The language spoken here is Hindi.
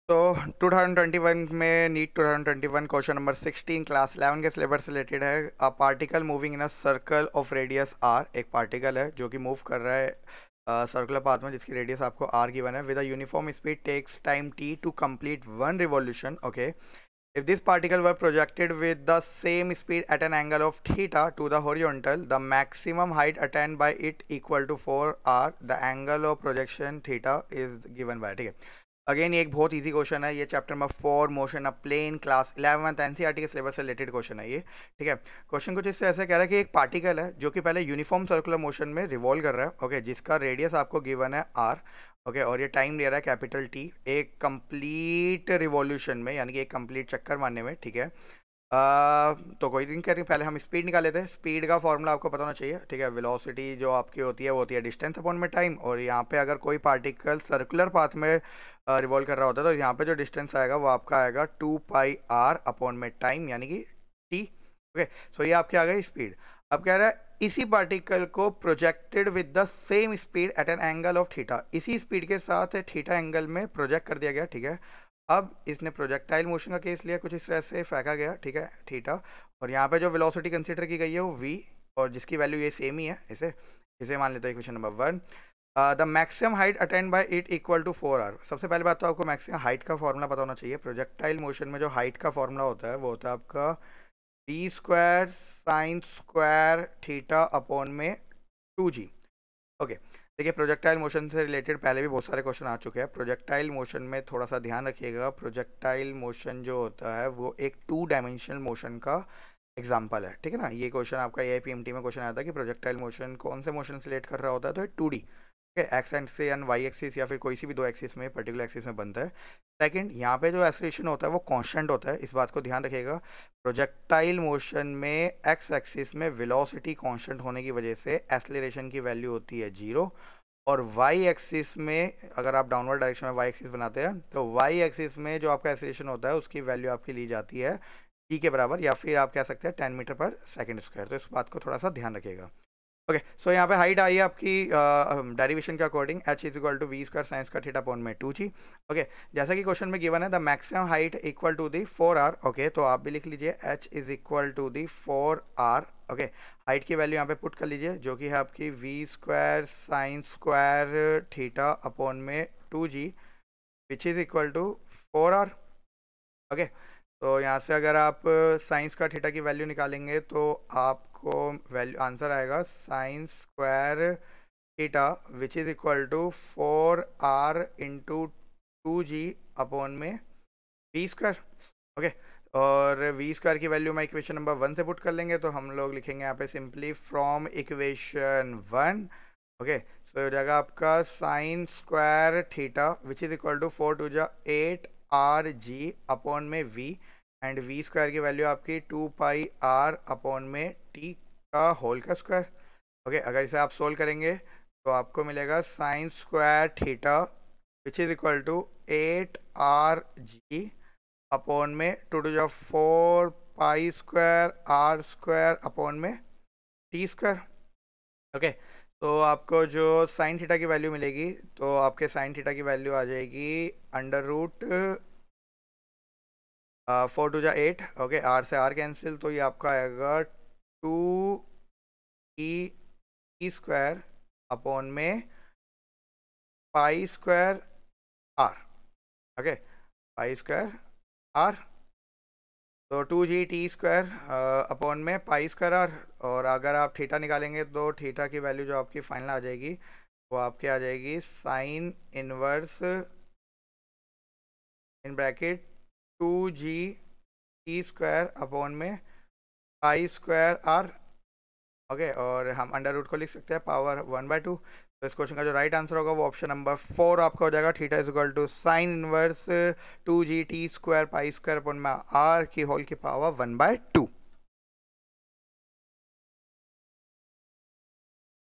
तो 2021 में नीट 2021 क्वेश्चन नंबर 16 क्लास 11 के सिलेबस से रिलेटेड है। A particle moving in a circle of radius R, एक पार्टिकल है जो कि मूव कर रहा है सर्कुलर पाथ में, जिसकी रेडियस आपको आर गिवन है। With a uniform speed takes time T to complete one revolution. Okay, if this particle were projected with the same speed at an angle of theta to the horizontal, the maximum height attained by it equal to 4r. The angle of projection theta is given by, ठीक है। अगेन ये एक बहुत इजी क्वेश्चन है। ये chapter number 4 motion of plane class 11 NCERT के सिलेबस से रिलेटेड क्वेश्चन है ये, ठीक है। क्वेश्चन कुछ इससे ऐसे कह रहा है कि एक पार्टिकल है जो कि पहले यूनिफॉर्म सर्कुलर मोशन में रिवॉल्व कर रहा है, ओके, जिसका रेडियस आपको गिवन है आर, ओके, और ये टाइम ले रहा है कैपिटल टी एक कंप्लीट रिवॉल्यूशन में, यानी कि एक कंप्लीट चक्कर मारने में, ठीक है। तो कोई नहीं करें, पहले हम स्पीड निकाल लेते हैं। स्पीड का फॉर्मूला आपको पता होना चाहिए, ठीक है। वेलोसिटी जो आपकी होती है वो होती है डिस्टेंस अपॉन में टाइम, और यहाँ पे अगर कोई पार्टिकल सर्कुलर पाथ में रिवॉल्व कर रहा होता है तो यहाँ पे जो डिस्टेंस आएगा वो आपका आएगा 2πr अपॉन में टाइम, यानी कि टी, ओके। सो ये आपके आ गई स्पीड। अब कह रहा है इसी पार्टिकल को projected with the same speed at an angle of theta, इसी स्पीड के साथ थीटा एंगल में प्रोजेक्ट कर दिया गया, ठीक है। अब इसने प्रोजेक्टाइल मोशन का केस लिया, कुछ इस तरह से फेंका गया, ठीक है, थीटा, और यहाँ पे जो वेलोसिटी कंसीडर की गई है वो v, और जिसकी वैल्यू ये सेम ही है, इसे इसे मान लेते हैं question number 1। The maximum height attained by it equal to 4r। सबसे पहले बात तो आपको मैक्सिमम हाइट का फॉर्मूला पता होना चाहिए। प्रोजेक्टाइल मोशन में जो हाइट का फॉर्मूला होता है वो होता है आपका v² sign square theta upon में 2g, ओके। देखिए प्रोजेक्टाइल मोशन से रिलेटेड पहले भी बहुत सारे क्वेश्चन आ चुके हैं। प्रोजेक्टाइल मोशन में थोड़ा सा ध्यान रखिएगा, प्रोजेक्टाइल मोशन जो होता है वो एक 2 डायमेंशनल मोशन का एग्जाम्पल है, ठीक है ना। ये क्वेश्चन आपका एआईपीएमटी में क्वेश्चन आया था कि प्रोजेक्टाइल मोशन कौन से मोशन से रिलेट कर रहा होता है, तो ये 2D, X axis and Y axis या फिर कोई सी भी दो एक्सिस में, पर्टिकुलर एक्सिस में बनता है। सेकंड, यहाँ पे जो एक्सीलरेशन होता है वो कांस्टेंट होता है, इस बात को ध्यान रखिएगा। प्रोजेक्टाइल मोशन में एक्स एक्सिस में वेलोसिटी कांस्टेंट होने की वजह से एक्सीलरेशन की वैल्यू होती है 0, और वाई एक्सिस में अगर आप डाउनवर्ड डायरेक्शन में वाई एक्सिस बनाते हैं तो वाई एक्सिस में जो आपका एक्सीलरेशन होता है उसकी वैल्यू आपकी ली जाती है g के बराबर, या फिर आप कह सकते हैं 10 मीटर पर सेकेंड स्क्वायर। तो इस बात को थोड़ा सा ध्यान रखिएगा, ओके। सो यहाँ पे हाइट आई है आपकी डेरिवेशन के according h is equal to V square sine square theta upon में 2g, ओके। जैसा कि क्वेश्चन में गिवन है the maximum height equal to the 4r, okay, तो आप भी लिख लीजिए h is equal to the 4r, okay. Height की वैल्यू यहाँ पे पुट कर लीजिए जो कि है आपकी V square sine square theta upon में 2g which is equal to 4r, okay. तो यहाँ से अगर आप साइंस का थीटा की वैल्यू निकालेंगे तो आपको वैल्यू आंसर आएगा sine square theta which is equal to 4r into 2g upon में वी स्क्वायर, ओके। और वी स्क्वायर की वैल्यू मैं इक्वेशन नंबर 1 से पुट कर लेंगे तो हम लोग लिखेंगे यहाँ पे simply from equation 1, okay. So हो जाएगा आपका sine square theta which is equal to 4 टू जा 8rg अपॉन में v, एंड वी स्क्वायर की वैल्यू आपकी 2πr अपॉन में t का होल का स्क्वायर, ओके। अगर इसे आप सोल्व करेंगे तो आपको मिलेगा sine square theta which is equal to 8rg upon में 2 टू जा 4π स्क्वायर r स्क्वायर अपॉन में t स्क्वायर, ओके। तो आपको जो साइन थीटा की वैल्यू मिलेगी तो आपके साइन थीटा की वैल्यू आ जाएगी अंडर रूट 4 टू जा 8, ओके, r से r कैंसिल, तो ये आपका आएगा 2e स्क्वायर अपॉन में pi square r, okay, pi square r। तो 2g t स्क्वायर अपॉन में पाई स्क्वायर r, और अगर आप थीटा निकालेंगे तो थीटा की वैल्यू जो आपकी फाइनल आ जाएगी वो आपकी आ जाएगी sine inverse in bracket 2g t square upon में पाई स्क्वायर r, ओके। और हम अंडर रूट को लिख सकते हैं पावर 1/2। तो इस क्वेश्चन का जो राइट आंसर होगा वो ऑप्शन नंबर 4 आपका हो जाएगा। Theta is equal to sine inverse 2g t square pi square upon में r की होल की पावर 1/2।